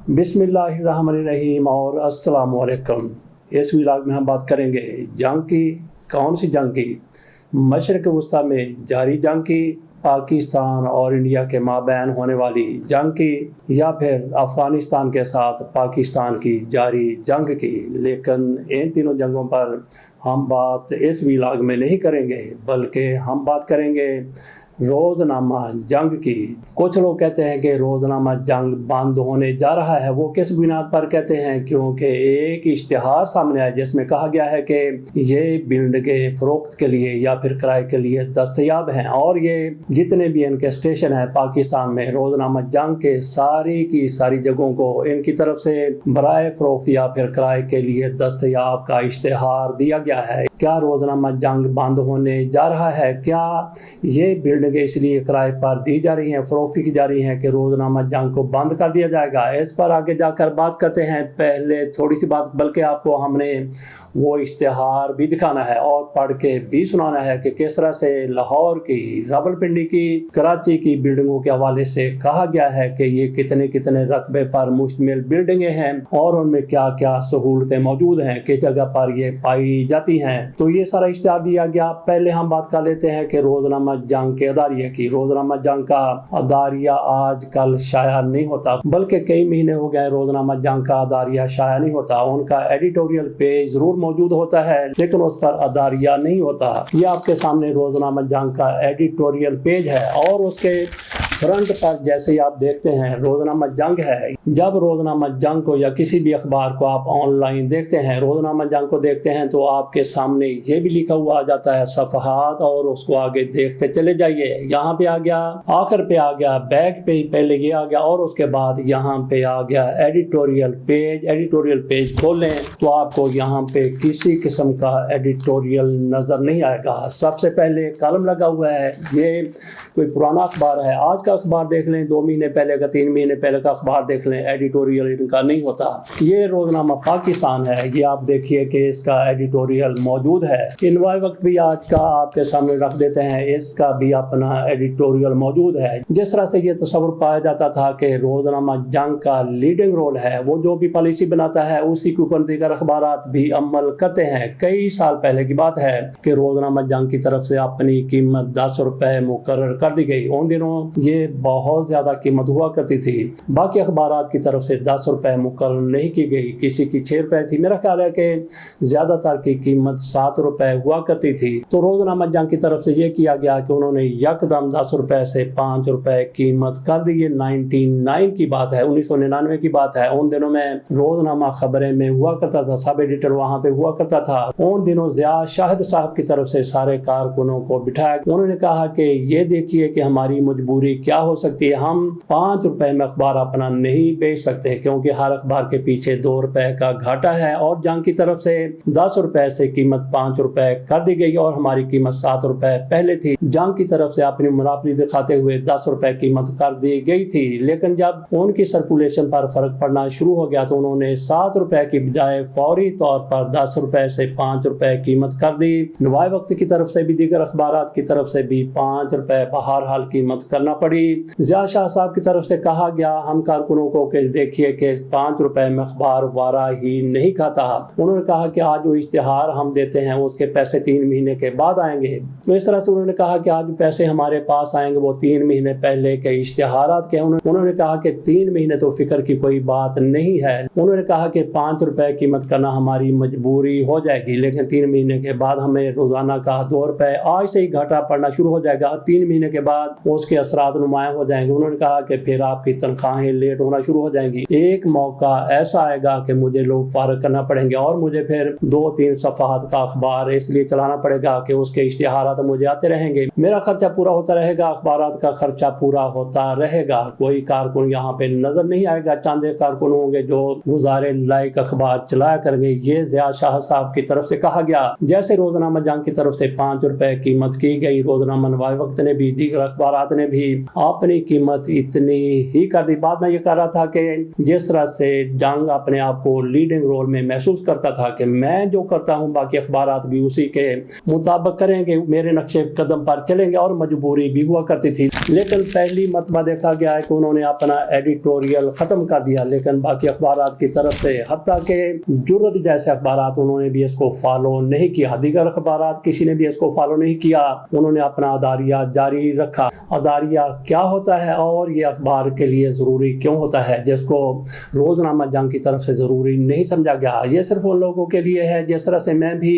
बिस्मिल्लाहिर्रहमानिर्रहीम और अस्सलाम वालेकुम। इस व्लॉग में हम बात करेंगे जंग की। कौन सी जंग की? मशरिक़ वस्ता में जारी जंग की, पाकिस्तान और इंडिया के माबैन होने वाली जंग की, या फिर अफ़गानिस्तान के साथ पाकिस्तान की जारी जंग की। लेकिन इन तीनों जंगों पर हम बात इस व्लॉग में नहीं करेंगे, बल्कि हम बात करेंगे रोज़नामा जंग की। कुछ लोग कहते हैं कि रोज़नामा जंग बंद होने जा रहा है। वो किस बुनियाद पर कहते हैं? क्योंकि एक इश्तिहार सामने आया जिसमें कहा गया है कि ये बिल्डिंगें फ़रोख्त के लिए या फिर किराए के लिए दस्तयाब हैं, और ये जितने भी इनके स्टेशन हैं पाकिस्तान में रोज़नामा जंग के सारी की सारी जगहों को इनकी तरफ से बराए फ़रोख्त या फिर किराए के लिए दस्तयाब का इश्तिहार दिया गया है। क्या रोज़नामा जंग बंद होने जा रहा है? क्या ये बिल्डिंगें इसलिए किराए पर दी जा रही हैं, फ़रोख्त की जा रही हैं कि रोज़नामा जंग को बंद कर दिया जाएगा? इस पर आगे जाकर बात करते हैं। पहले थोड़ी सी बात, बल्कि आपको हमने वो इश्तिहार भी दिखाना है और पढ़ के भी सुनाना है कि किस तरह से लाहौर की, रावलपिंडी की, कराची की बिल्डिंगों के हवाले से कहा गया है कि ये कितने कितने रकबे पर मुश्तमिल बिल्डिंगें हैं और उनमें क्या क्या सहूलतें मौजूद हैं, किस जगह पर ये पाई जाती हैं। तो ये सारा इश्तिहार दिया गया। पहले हम बात कर लेते हैं कि रोज़नामा जंग के अदारिया की। रोज़नामा जंग का अदारिया आज कल शाया नहीं होता, बल्कि कई महीने हो गए रोज़नामा जंग का अदारिया शाया नहीं होता। उनका एडिटोरियल पेज जरूर मौजूद होता है, लेकिन उस पर अदारिया नहीं होता। ये आपके सामने रोज़नामा जंग का एडिटोरियल पेज है और उसके फ्रंट पर जैसे ही आप देखते हैं रोज़नामा जंग है। जब रोज़नामा जंग को या किसी भी अखबार को आप ऑनलाइन देखते हैं, रोज़नामा जंग को देखते हैं, तो आपके सामने ये भी लिखा हुआ आ जाता है सफ़हात, और उसको आगे देखते चले जाइए। यहाँ पे आ गया, आखिर पे आ गया, बैक पे पहले ये आ गया और उसके बाद यहाँ पे आ गया एडिटोरियल पेज। एडिटोरियल पेज खोलें तो आपको यहाँ पे किसी किस्म का एडिटोरियल नज़र नहीं आएगा। सबसे पहले कलम लगा हुआ है, ये कोई पुराना अखबार है। आज का अखबार देख लें, 2 महीने पहले का, 3 महीने पहले का अखबार देख लें, एडिटोरियल इनका नहीं होता। ये रोज़नामा पाकिस्तान है, ये आप देखिए कि इसका एडिटोरियल मौजूद है। इनवाई वक्त भी आज का आपके सामने रख देते हैं, इसका भी अपना एडिटोरियल मौजूद है। जिस तरह से ये तस्वुर पाया जाता था कि रोज़नामा जंग का लीडिंग रोल है, वो जो भी पॉलिसी बनाता है उसी के ऊपर दीगर अखबारात भी अमल करते हैं। कई साल पहले की बात है कि रोज़नामा जंग की तरफ से अपनी कीमत 10 रुपए मुकर्रर कर दी गई। उन दिनों ये बहुत ज्यादा कीमत हुआ करती थी। बाकी अखबारात की तरफ से 10 रुपए मुकर्रर नहीं की गई, किसी की 6 रुपए थी। मेरा ख्याल है कि ज्यादातर की कीमत 7 रुपए हुआ करती थी। तो रोज़नामा जंग की तरफ से ये किया गया कि उन्होंने यकदम 10 रुपए से 5 रुपए कीमत कर दी। ये 99 की बात है, 1999 की बात है। उन दिनों में रोज़नामा खबरें में हुआ करता था, सब एडिटर वहाँ पे हुआ करता था। उन दिनों ज़िया शाहिद साहब की तरफ से सारे कारकुनों को बिठाया। उन्होंने कहा कि ये देखिए कि हमारी मजबूरी क्या हो सकती है, हम 5 रुपए में अखबार अपना नहीं बेच सकते, क्योंकि हर अखबार के पीछे 2 रुपए का घाटा है। और जंग की तरफ से 10 रुपए से कीमत 5 रुपए कर दी गई और हमारी कीमत 7 रुपए पहले थी। जंग की तरफ से अपनी मुनाफी दिखाते हुए 10 रुपए कीमत कर दी गई थी, लेकिन जब उनकी सर्कुलेशन पर फर्क पड़ना शुरू हो गया तो उन्होंने 7 रुपए की बजाय फौरी तौर पर 10 रुपए से 5 रुपए कीमत कर दी। नवाए वक्त की तरफ से भी, दीगर अखबारात की तरफ से भी 5 रुपए बहरहाल कीमत करना पड़ी। ज़िया शाह साहब की तरफ से कहा गया हम कारकुनों को कि देखिए कि 5 रुपए में अखबार वारा ही नहीं खाता। उन्होंने कहा कि आज वो इश्तिहार हम देते हैं उसके पैसे 3 महीने के बाद आएंगे। तो इस तरह से उन्होंने कहा कि आज पैसे हमारे पास आएंगे वो 3 महीने पहले के इश्तिहारात के। उन्होंने कहा कि 3 महीने तो फिक्र की कोई बात नहीं है। उन्होंने कहा कि 5 रुपए कीमत करना हमारी मजबूरी हो जाएगी, लेकिन 3 महीने के बाद हमें रोजाना का 2 रुपए आज से ही घाटा पड़ना शुरू हो जाएगा। 3 महीने के बाद उसके असरात नुमाया हो जाएंगे। उन्होंने कहा कि फिर आपकी तनख्वाहें लेट होना शुरू हो जाएंगी। एक मौका ऐसा आएगा कि मुझे लोग फारग करना पड़ेंगे और मुझे फिर 2-3 सफ़हात का अखबार इसलिए चलाना पड़ेगा कि उसके इश्तिहारात मुझे आते रहेंगे, मेरा खर्चा पूरा होता रहेगा, अखबारात का खर्चा पूरा होता रहेगा। कोई कारकुन यहाँ पे नजर नहीं आएगा। चंद कारकुन होंगे जो गुजारे लायक अखबार चलाया करेंगे। ये ज़िया शाह साहब की तरफ से कहा गया। जैसे रोज़नामा जंग की तरफ से 5 रुपए कीमत की गई, रोज़नामा नवाए वक्त ने भी दीगर अखबारात ने भी अपनी कीमत इतनी ही कर दी। बात मैं ये कर रहा था कि जिस तरह से जंग अपने आप को लीडिंग रोल में महसूस करता था कि मैं जो करता हूँ बाकी अखबारात भी उसी के मुताबिक करेंगे, मेरे नक्शे कदम पर चलेंगे, और मजबूरी भी हुआ करती थी। लेकिन पहली मरतबा देखा गया है कि उन्होंने अपना एडिटोरियल ख़त्म कर दिया, लेकिन बाकी अखबारात की तरफ से हत्ता के जुर्रत जैसे अखबारात उन्होंने भी इसको फॉलो नहीं किया। दीगर अखबारात किसी ने भी इसको फॉलो नहीं किया, उन्होंने अपना अदारिया जारी रखा। अदारिया क्या होता है और ये अखबार के लिए ज़रूरी क्यों होता है, जिसको रोज़नामा जंग की तरफ से ज़रूरी नहीं समझा गया। ये सिर्फ उन लोगों के लिए है जिस तरह से मैं भी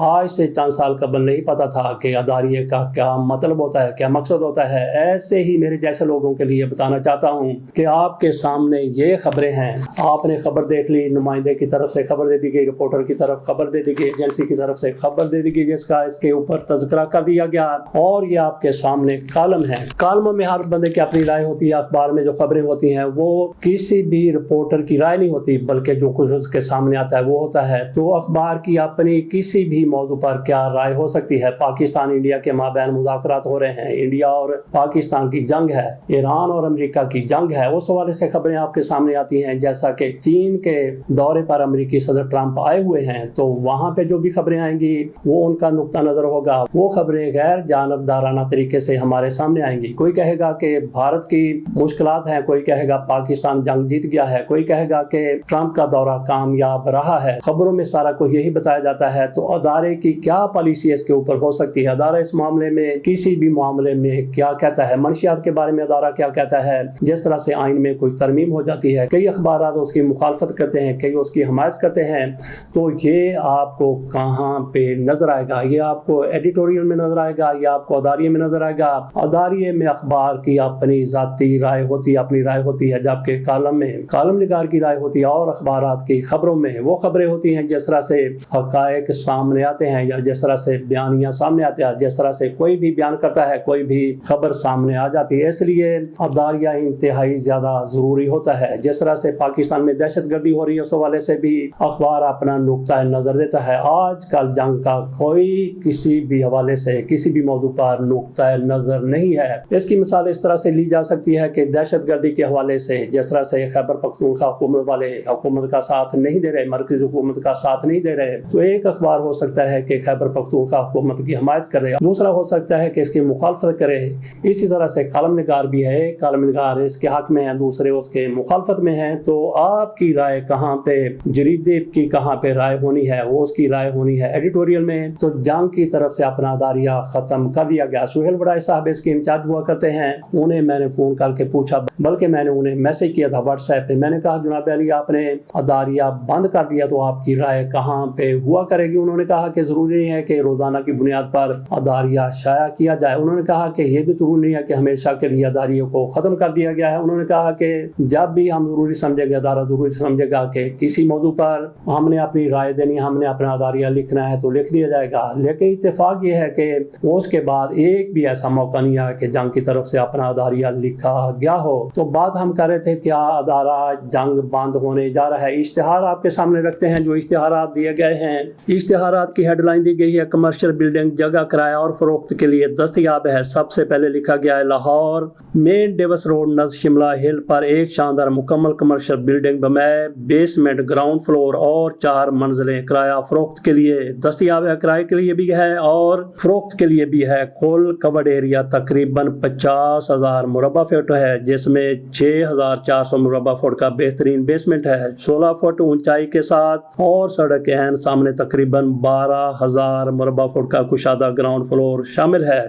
आज से चंद साल कबल नहीं पता था कि अदारिये का क्या मतलब होता है, क्या मकसद होता है। ऐसे ही मेरे जैसे लोगों के लिए बताना चाहता हूँ कि आपके सामने ये खबरें हैं, आपने खबर देख ली, नुमाइंदे की तरफ से खबर दे दी गई, रिपोर्टर की तरफ खबर दे दी गई, एजेंसी की तरफ से खबर दे दी गई, जिसका इसके ऊपर तज़किरा कर दिया गया, और ये आपके सामने कॉलम है। कॉलम में हर बंदे की अपनी राय होती है। अखबार में जो खबरें होती हैं वो किसी भी रिपोर्टर की राय नहीं होती, बल्कि जो कुछ उसके सामने आता है वो होता है। तो अखबार की अपनी किसी भी मौजू पर क्या राय हो सकती है। पाकिस्तान इंडिया के माबैन मुज़ाकरात हो रहे हैं, इंडिया और पाकिस्तान की जंग है, ईरान और अमेरिका की जंग है, उस हवाले से खबरें आपके सामने आती हैं। जैसा कि चीन के दौरे पर अमेरिकी सदर ट्रंप आए हुए हैं, तो वहाँ पे जो भी खबरें आएंगी वो उनका नुक्ता नज़र होगा, वो खबरें गैर जानबदाराना तरीके से हमारे सामने आएंगी। कोई कहेगा कि भारत की मुश्किलात हैं, कोई कहेगा पाकिस्तान जंग जीत गया है, कोई कहेगा कि ट्रंप का दौरा कामयाब रहा है। खबरों में सारा कुछ यही बताया जाता है। तो अदारे की क्या पॉलिसी इसके ऊपर हो सकती है, अदारा इस मामले में किसी भी मामले में क्या कहता है, मंशियात के बारे में अदारा क्या कहता है। जिस तरह से आइन में कोई तरमीम हो जाती है, कई अखबारात उसकी मुखालफत करते हैं, कई उसकी हमायत करते हैं, तो ये आपको कहाँ पे नजर आएगा, ये आपको एडिटोरियल में नजर आएगा या आपको अदारिये में नजर आएगा। अदारिये में अखबार की अपनी जाती राय होती है, अपनी राय होती है, जबकि कॉलम में कॉलम निगार की राय होती है, और अखबारात की खबरों में वो खबरें होती हैं जिस तरह से हकायक सामने आते हैं या जिस तरह से बयानियां सामने आते हैं, जिस तरह से कोई भी बयान करता है, कोई भी खबर सामने आ जाती है। इसलिए अदारिया इंतहाई ज़्यादा ज़रूरी होता है। जिस तरह से पाकिस्तान में दहशतगर्दी हो रही है, उस हवाले से भी अखबार अपना नुक्ता नज़र देता है। आजकल जंग का कोई किसी भी हवाले से किसी भी मौजू पर नुक्ता नज़र नहीं है। इसकी मिसाल इस तरह से ली जा सकती है कि दहशतगर्दी के हवाले से जिस तरह से खैबर पख्तूनख्वा हुकूमत वाले हुकूमत का साथ नहीं दे रहे, मरकज़ी हुकूमत का साथ नहीं दे रहे, तो एक अखबार हो सकता है कि खैबर पख्तूनख्वा हुकूमत की हमायत करे, दूसरा हो सकता है कि इसकी मुखालफत करे। इसी तरह से कॉलम निगार भी है, कॉलम निगार इसके हक में है, दूसरे उसके मुखालफत में है। तो आपकी राय कहाँ पे, जरीदे की कहाँ पे राय होनी है, वो उसकी राय होनी है एडिटोरियल में। तो जंग की तरफ से अपना अदारिया ख़त्म कर दिया गया। सुहेल बड़ाई साहब इसके इंचार्ज हुआ करते हैं, उन्हें मैंने फ़ोन करके पूछा, बल्कि मैंने उन्हें मैसेज किया था व्हाट्सएप पे। मैंने कहा जनाब अली आपने अदारिया बंद कर दिया, तो आपकी राय कहाँ पे हुआ करेगी। उन्होंने कहा कि ज़रूरी नहीं है कि रोज़ाना की बुनियाद पर अदारिया शाया किया जाए। उन्होंने कहा कि यह भी ज़रूरी नहीं है कि हमेशा के लिए अदारियों को ख़त्म कर दिया गया है। उन्होंने कहा कि जब भी हम ज़रूरी समझेंगे, अदारा ज़रूरी समझेगा कि किसी मौजू पर हमने अपनी राय देनी, हमने अपना अदारिया लिखना है, तो लिख दिया जाएगा। लेकिन इत्तेफाक ये है कि उसके बाद एक भी ऐसा मौका नहीं आया कि जंग की तरफ से अपना अदारिया लिखा गया हो। तो बात हम कर रहे थे क्या अदारा जंग बंद होने जा रहा है। इश्तिहार आपके सामने रखते हैं, जो इश्तिहारात दिए गए हैं। इश्तिहारात की हेडलाइन दी गई है कमर्शियल बिल्डिंग जगह किराया और फरोख्त के लिए दस्तयाब है। सबसे पहले लिखा गया है लाहौर मेन डेविस रोड नज़ शिमला हिल पर एक शानदार मुकम्मल कमर्शियल बिल्डिंग बमै बेसमेंट, ग्राउंड फ्लोर और 4 मंजिलें किराया फरोख्त के लिए दस्तयाब है। किराए के लिए भी है और फरोख्त के लिए भी है। कुल कवर्ड एरिया तकरीबन 50,000 मुरबा फुट है, जिसमें 6,400 मुरबा फुट का बेहतरीन बेसमेंट है 16 फुट ऊंचाई के साथ, और सड़क के एन सामने तकरीबन 12,000 मुरबा फुट का कुशादा ग्राउंड फ्लोर शामिल है,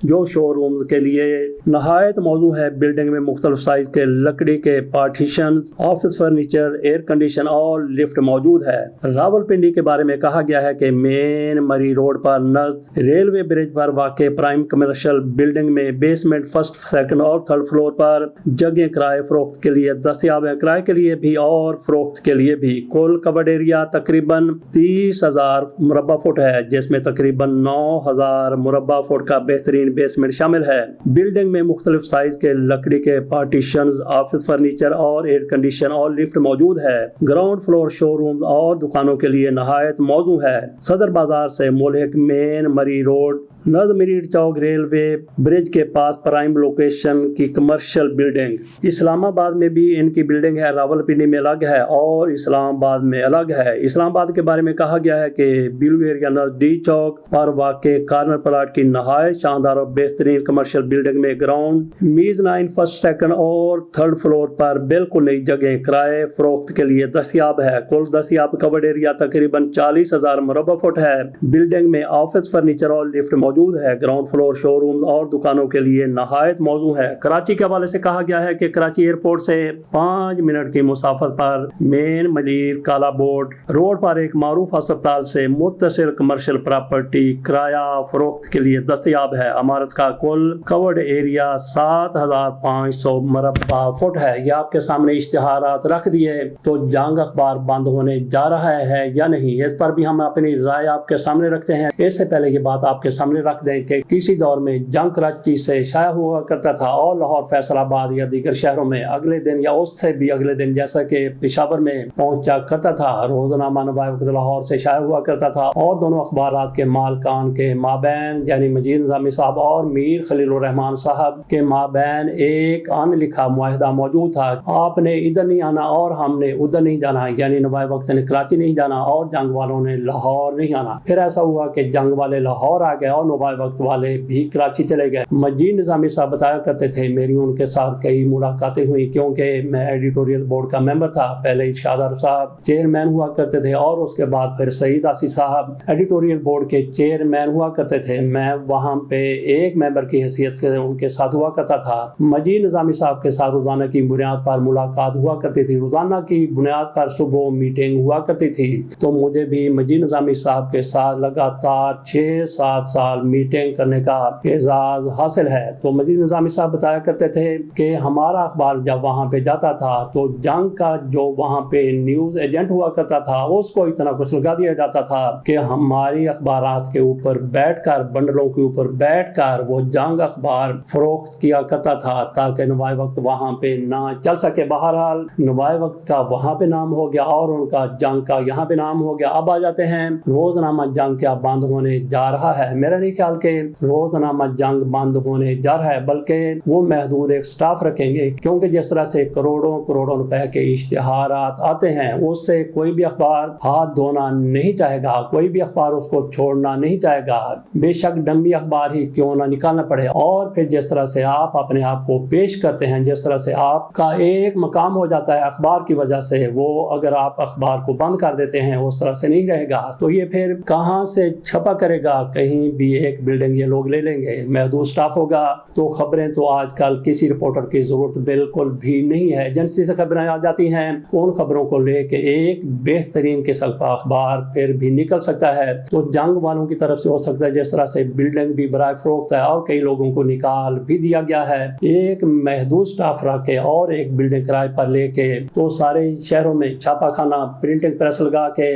जो शोरूम के लिए नहायत मौजू है। बिल्डिंग में मुख्तलिफ साइज के लकड़ी के partition, office furniture, air condition और लिफ्ट मौजूद है। रावलपिंडी के बारे में कहा गया है कि मेन मरी रोड पर नज़द रेलवे ब्रिज पर वाक़ प्राइम कमर्शियल बिल्डिंग में बेसमेंट, फर्स्ट, सेकंड और थर्ड फ्लोर पर जगह किराए फरोख्त के लिए दस्तयाब है। किराए के लिए भी और फरोख्त के लिए भी। कुल कवर्ड एरिया तकरीबन 30,000 मुरबा फुट है, जिसमें तकरीबन 9,000 मुरबा फुट का बेहतरीन बेसमेंट शामिल है। बिल्डिंग में मुख्तलिफ साइज के लकड़ी के पार्टीशन, ऑफिस फर्नीचर और एयर कंडीशन और लिफ्ट मौजूद है। ग्राउंड फ्लोर शोरूम और दुकानों के लिए नहायत मौजू है। सदर बाजार से मुल्हिक मेन मरी रोड नज़ मिरीड चौक रेलवे وے برج کے پاس پرائم لوکیشن کی کمرشل بلڈنگ۔ اسلام آباد میں بھی ان کی بلڈنگ ہے، راولپنڈی میں الگ ہے اور اسلام آباد میں الگ ہے۔ اسلام آباد کے بارے میں کہا گیا ہے کہ بلو ایریا ڈی چوک پر واقع کارنر پلاٹ کی نہایت شاندار اور بہترین کمرشل بلڈنگ میں گراؤنڈ، میزانین، فرسٹ، سیکنڈ اور تھرڈ فلور پر بالکل نئی جگہیں کرائے فروخت کے لیے دستیاب ہے۔ کل دستیاب کورڈ ایریا تقریباً 40,000 مربع فٹ ہے۔ بلڈنگ میں آفس، فرنیچر اور لفٹ موجود ہے۔ گراؤنڈ فلور شو روم اور دکانوں کے لیے نہایت موزوں ہے۔ کراچی کے حوالے سے کہا گیا ہے کہ کراچی ایئرپورٹ سے 5 منٹ کی مسافت پر مین ملیر کالا بورڈ روڈ پر ایک معروف ہسپتال سے متصل کمرشل پراپرٹی کرایہ فروخت کے لیے دستیاب ہے۔ عمارت کا کل کورڈ ایریا 7,500 مربع فٹ ہے۔ یہ آپ کے سامنے اشتہارات رکھ دیے، تو جنگ اخبار بند ہونے جا رہا ہے یا نہیں، اس پر بھی ہم اپنی رائے آپ کے سامنے رکھتے ہیں۔ اس سے پہلے یہ بات آپ کے سامنے رکھ دیں کہ کسی دور میں جنگ کراچی سے شائع ہوا کرتا تھا اور لاہور، فیصل آباد یا دیگر شہروں میں اگلے دن یا اس سے بھی اگلے دن، جیسا کہ پشاور میں پہنچا کرتا تھا۔ روزنامہ نوائے وقت لاہور سے شائع ہوا کرتا تھا اور دونوں اخبارات کے مالکان کے مابین یعنی مجید نظامی صاحب اور میر خلیل الرحمان صاحب کے مابین ایک ان لکھا معاہدہ موجود تھا۔ آپ نے ادھر نہیں آنا اور ہم نے ادھر نہیں جانا، یعنی نوائے وقت نے کراچی نہیں جانا اور جنگ والوں نے لاہور نہیں آنا۔ پھر ایسا ہوا کہ جنگ والے لاہور آ گئے اور نوائے وقت والے بھی کراچی چلے گئے۔ مجید نظامی صاحب بتایا کرتے تھے، میری ان کے ساتھ کئی ملاقاتیں ہوئی کیونکہ میں ایڈیٹوریل بورڈ کا ممبر تھا۔ پہلے ارشاد عرب صاحب چیئرمین ہوا کرتے تھے اور اس کے بعد پھر سعید آسی صاحب ایڈیٹوریل بورڈ کے چیئرمین ہوا کرتے تھے۔ میں وہاں پہ ایک ممبر کی حیثیت کے ان کے ساتھ ہوا کرتا تھا۔ مجید نظامی صاحب کے ساتھ روزانہ کی بنیاد پر ملاقات ہوا کرتی تھی، روزانہ کی بنیاد پر صبح میٹنگ ہوا کرتی تھی۔ تو مجھے بھی مجید نظامی صاحب کے ساتھ لگاتار 6-7 سال میٹنگ کرنے کا اعزاز حاصل ہے۔ تو مجید نظامی صاحب بتایا کرتے تھے کہ ہمارا اخبار جب وہاں پہ جاتا تھا تو جنگ کا جو وہاں پہ نیوز ایجنٹ ہوا کرتا تھا اس کو اتنا کچھ لگا دیا جاتا تھا کہ ہماری اخبارات کے اوپر بیٹھ کر، بنڈلوں کے اوپر بیٹھ کر وہ جنگ اخبار فروخت کیا کرتا تھا تاکہ نوائے وقت وہاں پہ نہ چل سکے۔ بہرحال نوائے وقت کا وہاں پہ نام ہو گیا اور ان کا جنگ کا یہاں پہ نام ہو گیا۔ اب آ جاتے ہیں روزنامہ جنگ کیا بند ہونے جا رہا ہے۔ میرا نہیں خیال کہ روزنامہ جنگ بند ہونے جا رہا ہے، بلکہ وہ محدود ایک سٹاف رکھیں گے، کیونکہ جس طرح سے کروڑوں روپے کے اشتہارات آتے ہیں اس سے کوئی بھی اخبار ہاتھ دھونا نہیں چاہے گا، کوئی بھی اخبار اس کو چھوڑنا نہیں چاہے گا، بے شک ڈمی اخبار ہی کیوں نہ نکالنا پڑے۔ اور پھر جس طرح سے آپ اپنے آپ کو پیش کرتے ہیں، جس طرح سے آپ کا ایک مقام ہو جاتا ہے اخبار کی وجہ سے، وہ اگر آپ اخبار کو بند کر دیتے ہیں اس طرح سے نہیں رہے گا، تو یہ پھر کہاں سے چھپا کرے گا؟ کہیں بھی ایک بلڈنگ یہ لوگ لے لیں گے، محدود سٹاف ہوگا، تو خبریں تو آج کل کسی رپورٹر کی ضرورت بالکل بھی نہیں ہے۔ ایجنسی سے خبریں آ جاتی ہیں، ان خبروں کو لے کے ایک بہترین قسم کا اخبار پھر بھی نکل سکتا ہے۔ تو جنگ والوں کی طرف سے ہو سکتا ہے جس طرح سے بلڈنگ بھی برائے فروخت ہے اور کئی لوگوں کو نکال بھی دیا گیا ہے، ایک محدود سٹاف رکھ کے اور ایک بلڈنگ کرائے پر لے کے تو سارے شہروں میں چھاپا خانہ، پرنٹنگ پریس لگا کے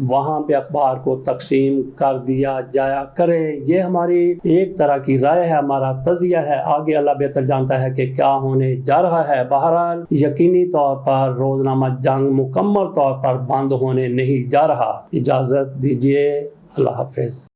وہاں پہ اخبار کو تقسیم کر دیا جایا کرے۔ یہ ہماری ایک طرح کی رائے ہے، ہمارا تجزیہ ہے، آگے اللہ بہتر جانتا ہے کہ کیا ہونے جا رہا ہے۔ بہرحال یقینی طور پر روزنامہ جنگ مکمل طور پر بند ہونے نہیں جا رہا۔ اجازت دیجیے، اللہ حافظ۔